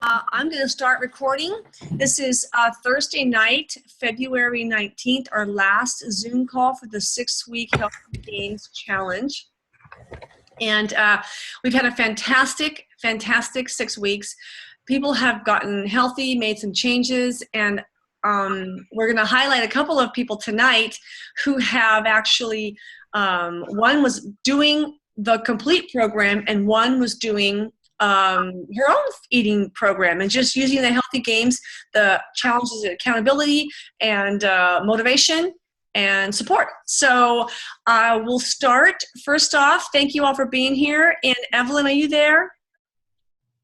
I'm going to start recording. This is Thursday night, February 19th, our last Zoom call for the 6-week Healthy Gains Challenge. And we've had a fantastic 6 weeks. People have gotten healthy, made some changes, and we're going to highlight a couple of people tonight who have actually, one was doing the complete program and one was doing her own eating program and just using the Healthy Games, the challenges of accountability and motivation and support. So we'll start. First off, thank you all for being here. And Evelyn, are you there?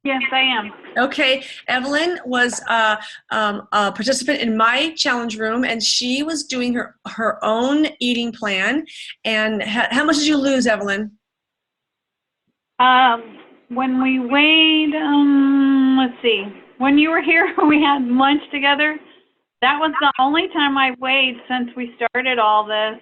Yes, I am. Okay, Evelyn was a participant in my challenge room, and she was doing her own eating plan. And how much did you lose, Evelyn? When we weighed, let's see, when you were here, we had lunch together. That was the only time I weighed since we started all this.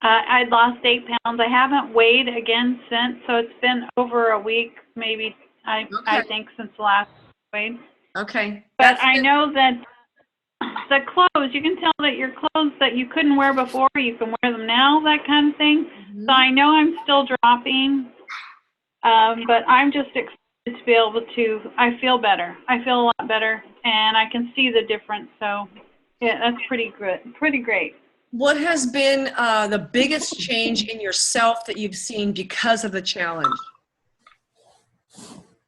I'd lost 8 pounds. I haven't weighed again since, so it's been over a week, maybe, I think, since the last weighed. Okay. But I know that the clothes, you can tell that your clothes that you couldn't wear before, you can wear them now, that kind of thing. Mm-hmm. So I know I'm still dropping, but I'm just excited to be able to, I feel better. I feel a lot better, and I can see the difference. So, yeah, that's pretty good, pretty great. What has been the biggest change in yourself that you've seen because of the challenge?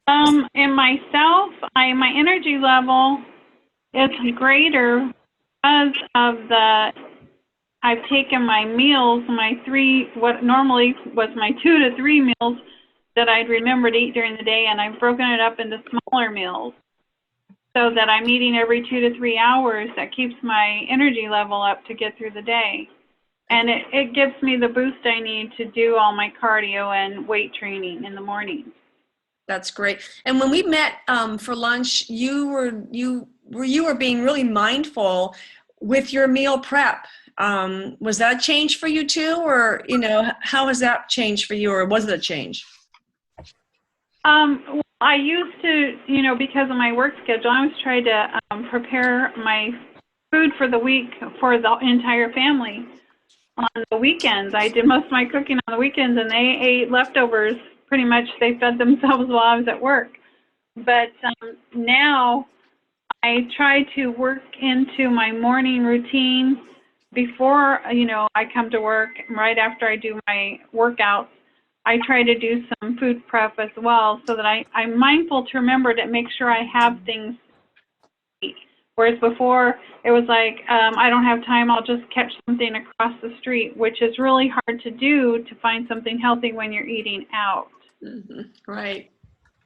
In myself, my energy level is greater because of I've taken my meals, what normally was my 2 to 3 meals that I'd remember to eat during the day, and I've broken it up into smaller meals so that I'm eating every 2 to 3 hours. That keeps my energy level up to get through the day. And it gives me the boost I need to do all my cardio and weight training in the morning. That's great. And when we met for lunch, you were being really mindful with your meal prep. Was that a change for you too, or how has that changed for you, or was it a change? I used to, because of my work schedule, I always tried to prepare my food for the week for the entire family on the weekends. I did most of my cooking on the weekends, and they ate leftovers. Pretty much they fed themselves while I was at work. But now I try to work into my morning routine before, I come to work, right after I do my workouts. I try to do some food prep as well so that I'm mindful to remember to make sure I have things to eat. Whereas before, it was like, I don't have time, I'll just catch something across the street, which is really hard to do, to find something healthy when you're eating out. Mm-hmm. Right.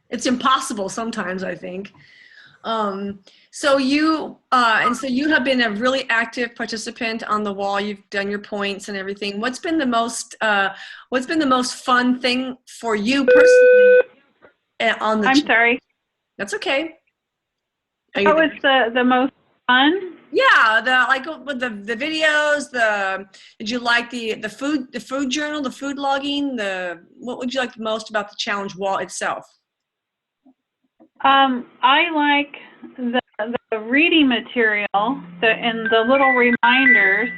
It's impossible sometimes, I think. So you have been a really active participant on the wall. You've done your points and everything. What's been the most fun thing for you personally on the? I'm sorry. That's okay. What was the most fun? Yeah, with the videos. Did you like the food journal, the food logging? What would you like the most about the challenge wall itself? I like the reading material and the little reminders.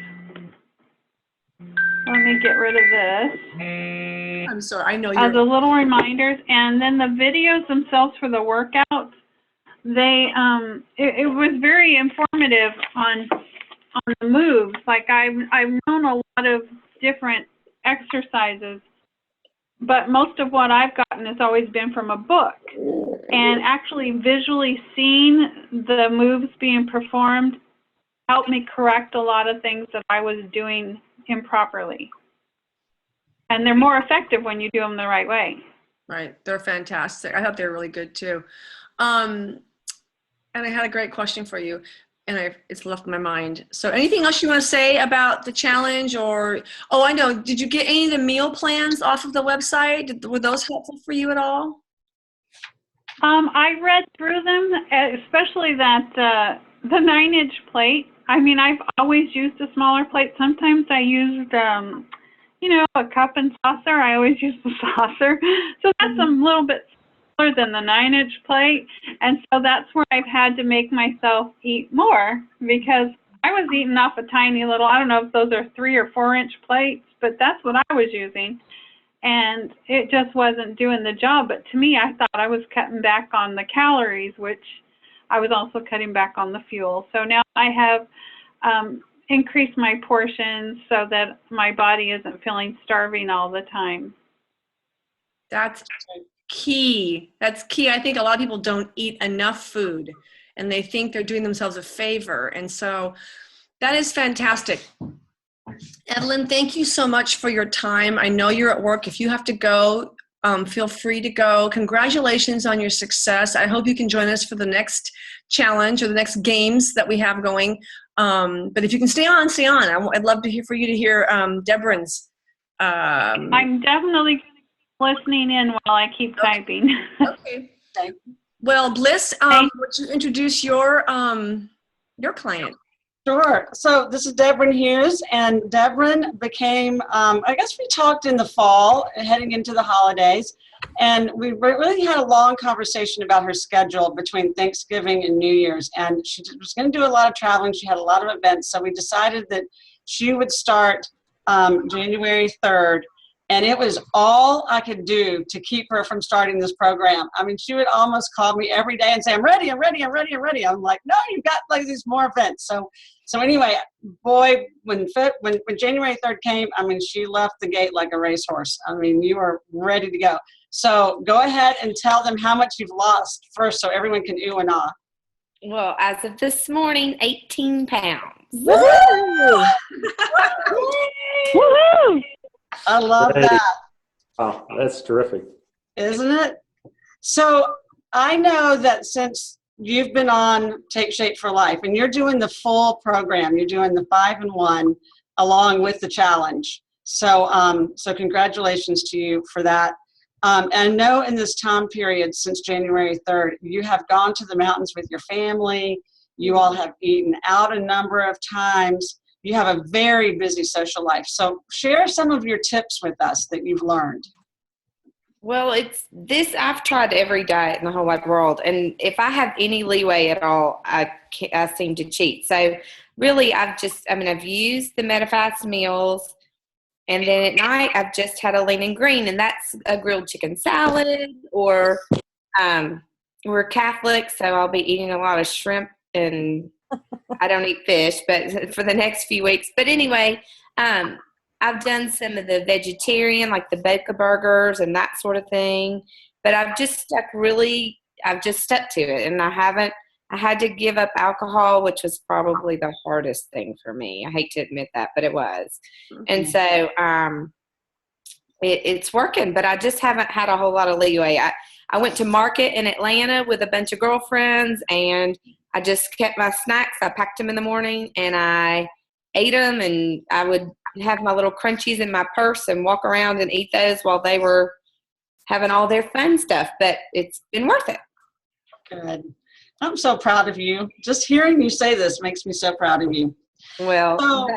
Let me get rid of this. I'm sorry, I know you're. The little reminders, and then the videos themselves for the workouts. It was very informative on the moves. Like I've known a lot of different exercises, but most of what I've gotten has always been from a book. And actually visually seeing the moves being performed helped me correct a lot of things that I was doing improperly. And they're more effective when you do them the right way. Right. They're fantastic. I thought they were really good too. And I had a great question for you, and it's left my mind. So anything else you want to say about the challenge, or, I know, did you get any of the meal plans off of the website? Were those helpful for you at all? I read through them, especially the 9-inch plate. I mean, I've always used a smaller plate. Sometimes I used, a cup and saucer. I always use the saucer. So that's a little bit smaller than the 9-inch plate. And so that's where I've had to make myself eat more because I was eating off a tiny little, I don't know if those are 3 or 4-inch plates, but that's what I was using. And it just wasn't doing the job. But to me, I thought I was cutting back on the calories, which I was also cutting back on the fuel. So now I have increased my portions so that my body isn't feeling starving all the time. That's key. That's key. I think a lot of people don't eat enough food and they think they're doing themselves a favor. And so that is fantastic. Evelyn, thank you so much for your time. I know you're at work. If you have to go, feel free to go. Congratulations on your success. I hope you can join us for the next challenge or the next games that we have going. But if you can stay on, stay on. I'd love to hear Deborah's. I'm definitely listening in while I keep typing. Okay. Well, Bliss, would you introduce your client? Sure. So this is Deborah Hughes, and Deborah became, I guess we talked in the fall heading into the holidays, and we really had a long conversation about her schedule between Thanksgiving and New Year's, and she was going to do a lot of traveling. She had a lot of events, so we decided that she would start January 3rd, and it was all I could do to keep her from starting this program. I mean, she would almost call me every day and say, I'm ready, I'm ready, I'm ready, I'm ready. I'm like, no, you've got like these more events. So anyway, boy, when January 3rd came, I mean, she left the gate like a racehorse. I mean, you were ready to go. So go ahead and tell them how much you've lost first so everyone can ooh and ah. Well, as of this morning, 18 pounds. Woo! Woohoo! I love Hey. that. Oh, that's terrific. Isn't it? So I know that since you've been on Take Shape for Life and you're doing the full program, you're doing the 5 and 1 along with the challenge. So so congratulations to you for that. And I know in this time period since January 3rd, you have gone to the mountains with your family. You all have eaten out a number of times. You have a very busy social life. So share some of your tips with us that you've learned. Well, I've tried every diet in the whole wide world. And if I have any leeway at all, I seem to cheat. So really, I've used the MetaFast meals. And then at night, I've just had a lean and green. And that's a grilled chicken salad or we're Catholic. So I'll be eating a lot of shrimp and I don't eat fish, but for the next few weeks. But anyway, I've done some of the vegetarian, like the Boca burgers and that sort of thing. But I've just stuck to it. And I had to give up alcohol, which was probably the hardest thing for me. I hate to admit that, but it was. Mm-hmm. And so it's working, but I just haven't had a whole lot of leeway. I went to market in Atlanta with a bunch of girlfriends, and I just kept my snacks. I packed them in the morning, and I ate them, and I would have my little crunchies in my purse and walk around and eat those while they were having all their fun stuff. But it's been worth it. Good. I'm so proud of you. Just hearing you say this makes me so proud of you. Well,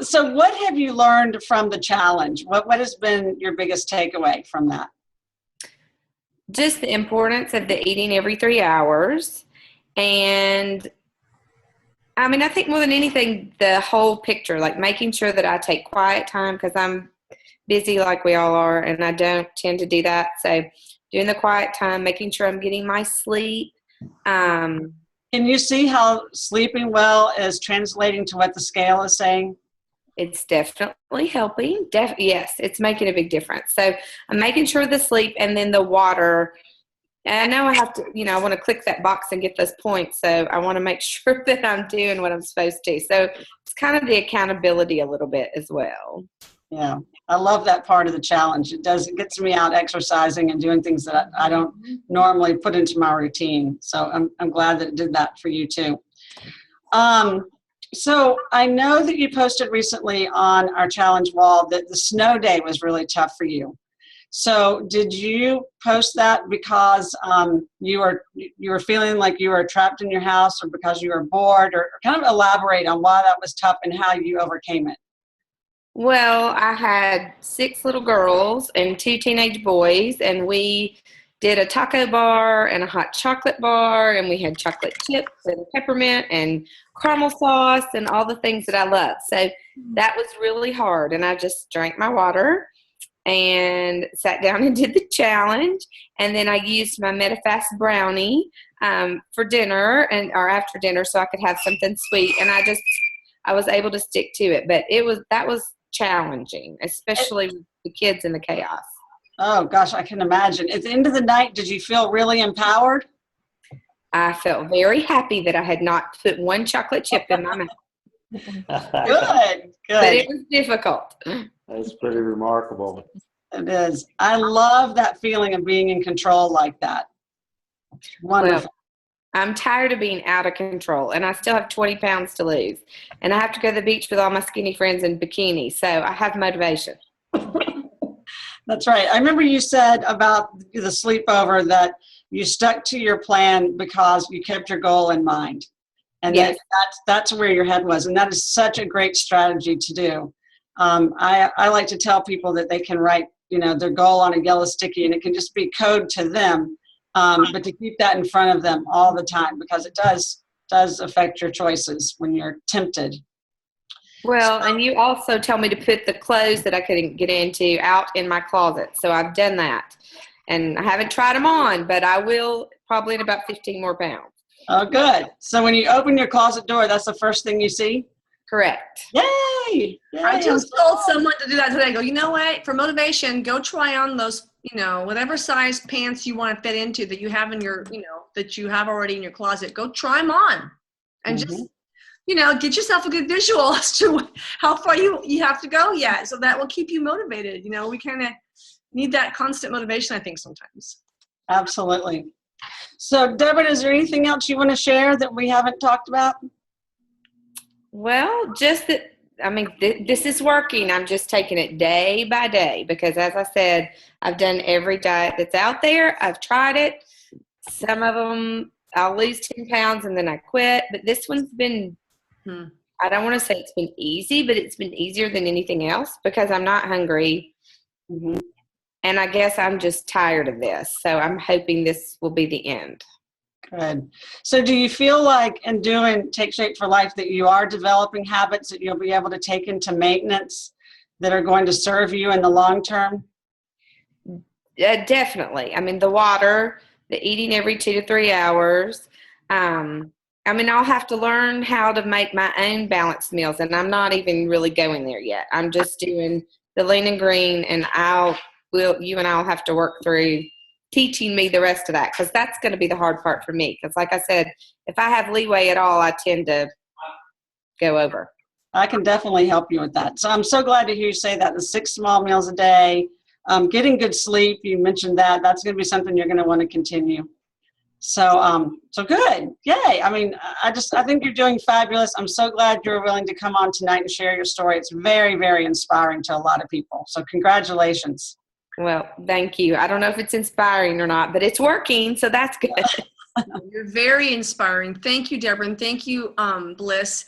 so what have you learned from the challenge? What has been your biggest takeaway from that? Just the importance of the eating every 3 hours. And I mean, I think more than anything, the whole picture, like making sure that I take quiet time because I'm busy like we all are, and I don't tend to do that. So doing the quiet time, making sure I'm getting my sleep. Can you see how sleeping well is translating to what the scale is saying? It's definitely helping. Yes, it's making a big difference. So I'm making sure the sleep and then the water. And I know I have to, I want to click that box and get those points. So I want to make sure that I'm doing what I'm supposed to. So it's kind of the accountability a little bit as well. Yeah, I love that part of the challenge. It gets me out exercising and doing things that I don't normally put into my routine. So I'm glad that it did that for you too. So I know that you posted recently on our challenge wall that the snow day was really tough for you. So did you post that because you were feeling like you were trapped in your house, or because you were bored, or kind of elaborate on why that was tough and how you overcame it? Well, I had 6 little girls and 2 teenage boys, and we did a taco bar and a hot chocolate bar, and we had chocolate chips and peppermint and caramel sauce and all the things that I love. So that was really hard, and I just drank my water and sat down and did the challenge. And then I used my MetaFast brownie for dinner or after dinner, so I could have something sweet. And I was able to stick to it, but that was challenging, especially with the kids and the chaos. Oh gosh, I can imagine. At the end of the night, did you feel really empowered? I felt very happy that I had not put one chocolate chip in my mouth, Good, but it good. was difficult. That's pretty remarkable. It is. I love that feeling of being in control like that. Wonderful. I'm tired of being out of control, and I still have 20 pounds to lose. And I have to go to the beach with all my skinny friends in bikinis, so I have motivation. That's right. I remember you said about the sleepover that you stuck to your plan because you kept your goal in mind. And Yes. that's where your head was. And that is such a great strategy to do. I like to tell people that they can write, their goal on a yellow sticky, and it can just be code to them. But to keep that in front of them all the time, because it does affect your choices when you're tempted. Well, and you also tell me to put the clothes that I couldn't get into out in my closet. So I've done that. And I haven't tried them on, but I will probably in about 15 more pounds. Oh, good. So when you open your closet door, that's the first thing you see? Correct. Yay! Yay. I just told someone to do that today. I go, you know what? For motivation, go try on those, whatever size pants you want to fit into that you have in your, that you have already in your closet. Go try them on, and just, get yourself a good visual as to how far you have to go yet. So that will keep you motivated. We kind of need that constant motivation, I think, sometimes. Absolutely. So, Deborah, is there anything else you want to share that we haven't talked about? Well, just that, this is working. I'm just taking it day by day because, as I said, I've done every diet that's out there. I've tried it. Some of them, I'll lose 10 pounds and then I quit. But this one's been, I don't want to say it's been easy, but it's been easier than anything else because I'm not hungry. Mm-hmm. And I guess I'm just tired of this. So I'm hoping this will be the end. Good. So do you feel like in doing Take Shape for Life that you are developing habits that you'll be able to take into maintenance that are going to serve you in the long term? Definitely. The water, the eating every 2 to 3 hours. I'll have to learn how to make my own balanced meals, and I'm not even really going there yet. I'm just doing the lean and green, and you and I'll have to work through teaching me the rest of that, because that's going to be the hard part for me. Because like I said, if I have leeway at all, I tend to go over. I can definitely help you with that. So I'm so glad to hear you say that. The 6 small meals a day, getting good sleep, you mentioned that. That's going to be something you're going to want to continue. So good. Yay. I think you're doing fabulous. I'm so glad you're willing to come on tonight and share your story. It's very, very inspiring to a lot of people. So congratulations. Well, thank you. I don't know if it's inspiring or not, but it's working, so that's good. You're very inspiring. Thank you, Deborah, and thank you, Bliss.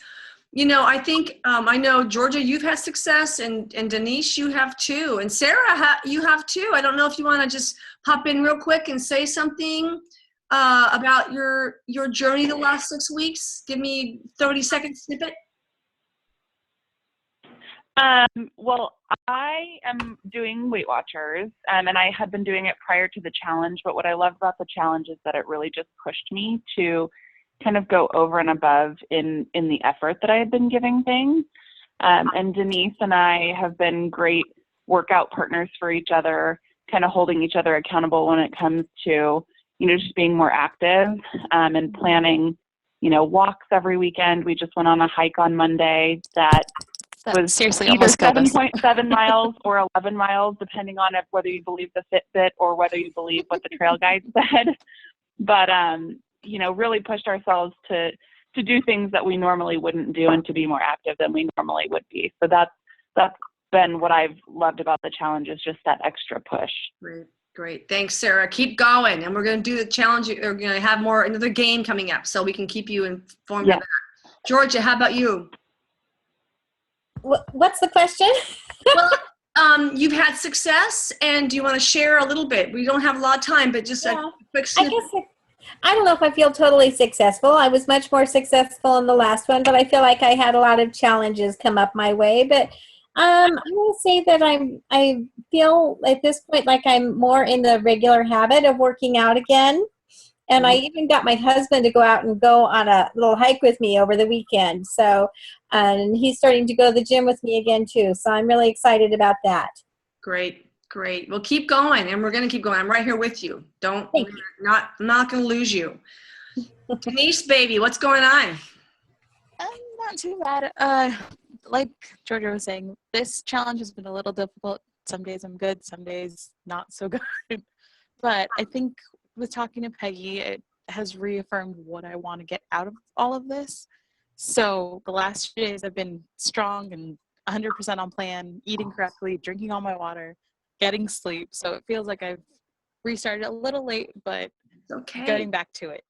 I think, I know, Georgia, you've had success, and Denise, you have too, and Sarah, you have too. I don't know if you want to just hop in real quick and say something about your journey the last 6 weeks. Give me 30-second snippet. Well, I am doing Weight Watchers, and I had been doing it prior to the challenge, but what I love about the challenge is that it really just pushed me to kind of go over and above in the effort that I had been giving things. And Denise and I have been great workout partners for each other, kind of holding each other accountable when it comes to, just being more active, and planning, walks every weekend. We just went on a hike on Monday that was seriously either almost killed us. 7.7 miles or 11 miles, depending on whether you believe the Fitbit or whether you believe what the trail guide said. But, really pushed ourselves to do things that we normally wouldn't do and to be more active than we normally would be. So that's been what I've loved about the challenge, is just that extra push. Great. Thanks, Sarah. Keep going. And we're going to do the challenge. We're going to have another game coming up so we can keep you informed of that. Georgia, how about you? What's the question? Well, You've had success, and do you want to share a little bit? We don't have a lot of time, but just Yeah. a quick I snippet. guess I don't know if I feel totally successful. I was much more successful in the last one, but I feel like I had a lot of challenges come up my way. But I will say that I feel at this point like I'm more in the regular habit of working out again. And I even got my husband to go on a little hike with me over the weekend. So, and he's starting to go to the gym with me again too. So I'm really excited about that. Great. Well, keep going, and we're going to keep going. I'm right here with you. I'm not going to lose you. Denise, baby, what's going on? Not too bad. Like Georgia was saying, this challenge has been a little difficult. Some days I'm good, some days not so good. But I think with talking to Peggy, it has reaffirmed what I want to get out of all of this. So the last few days I've been strong and 100% on plan, eating correctly, drinking all my water, getting sleep. So it feels like I've restarted a little late, but It's okay. getting back to it.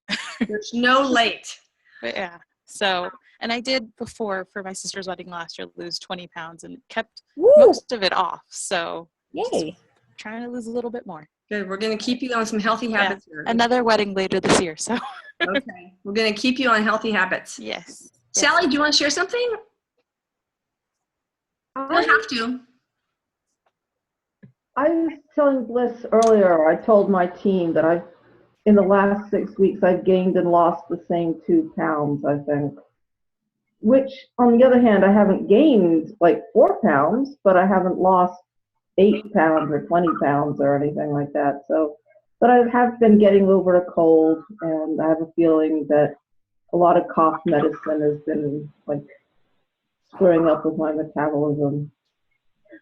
There's no late. But yeah. So, and I did before for my sister's wedding last year lose 20 pounds and kept Woo! most of it off. So Yay. trying to lose a little bit more. Good. We're going to keep you on some healthy habits here. Another wedding later this year. So Okay. We're going to keep you on healthy habits. yes. Sally, do you want to share something? You don't have to. I was telling Bliss earlier, I told my team that in the last 6 weeks, I've gained and lost the same 2 pounds, I think. Which, on the other hand, I haven't gained like 4 pounds, but I haven't lost 8 pounds or 20 pounds or anything like that. So, but I have been getting over a cold, and I have a feeling that a lot of cough medicine has been like screwing up with my metabolism.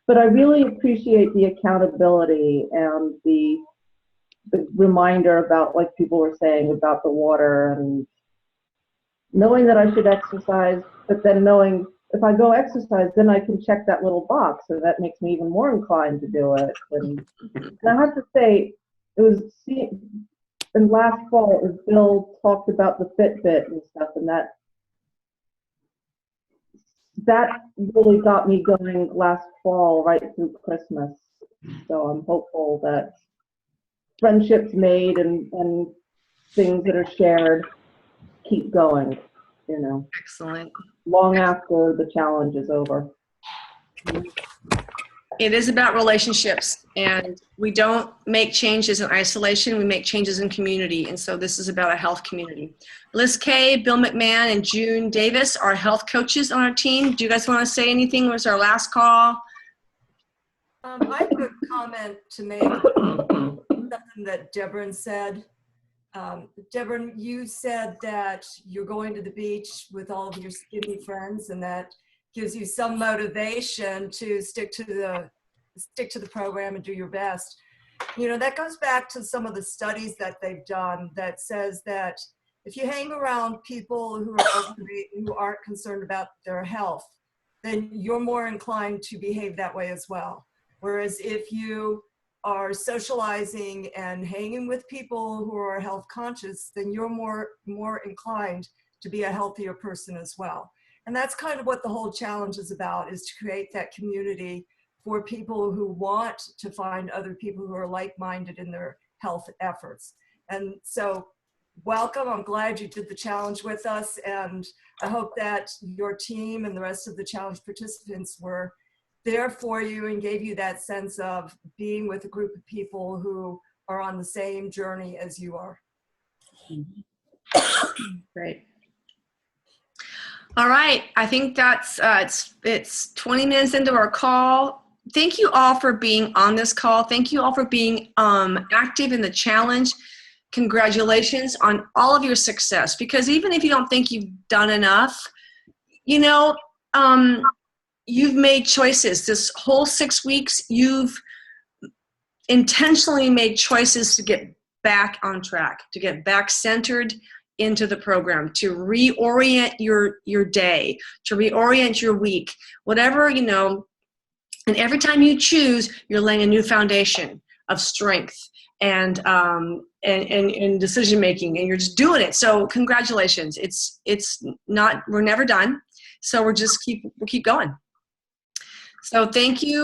But I really appreciate the accountability and the reminder about, like people were saying, about the water, and knowing that I should exercise, but then knowing if I go exercise, then I can check that little box, and that makes me even more inclined to do it. And I have to say, it was in last fall, as Bill talked about the Fitbit and stuff, and that really got me going last fall right through Christmas. So I'm hopeful that friendships made and things that are shared keep going, Excellent. long after the challenge is over. It is about relationships, and we don't make changes in isolation. We make changes in community, and so this is about a health community. Liz Kay, Bill McMahon, and June Davis are health coaches on our team. Do you guys want to say anything? It was our last call. I have a comment to make, something that Debron said. Debron, you said that you're going to the beach with all of your skinny friends, and that gives you some motivation to stick to the program and do your best. That goes back to some of the studies that they've done that says that if you hang around people who are overweight, who aren't concerned about their health, then you're more inclined to behave that way as well. Whereas if you are socializing and hanging with people who are health conscious, then you're more inclined to be a healthier person as well. And that's kind of what the whole challenge is about, is to create that community for people who want to find other people who are like-minded in their health efforts. And so welcome. I'm glad you did the challenge with us. And I hope that your team and the rest of the challenge participants were there for you and gave you that sense of being with a group of people who are on the same journey as you are. Great. All right. I think that's it's 20 minutes into our call. Thank you all for being on this call. Thank you all for being active in the challenge. Congratulations on all of your success, because even if you don't think you've done enough, you've made choices. This whole 6 weeks, you've intentionally made choices to get back on track, to get back centered into the program, to reorient your day, to reorient your week, whatever, and every time you choose, you're laying a new foundation of strength and decision making, and you're just doing it. So congratulations. It's not, we're never done. So we'll keep going. So thank you.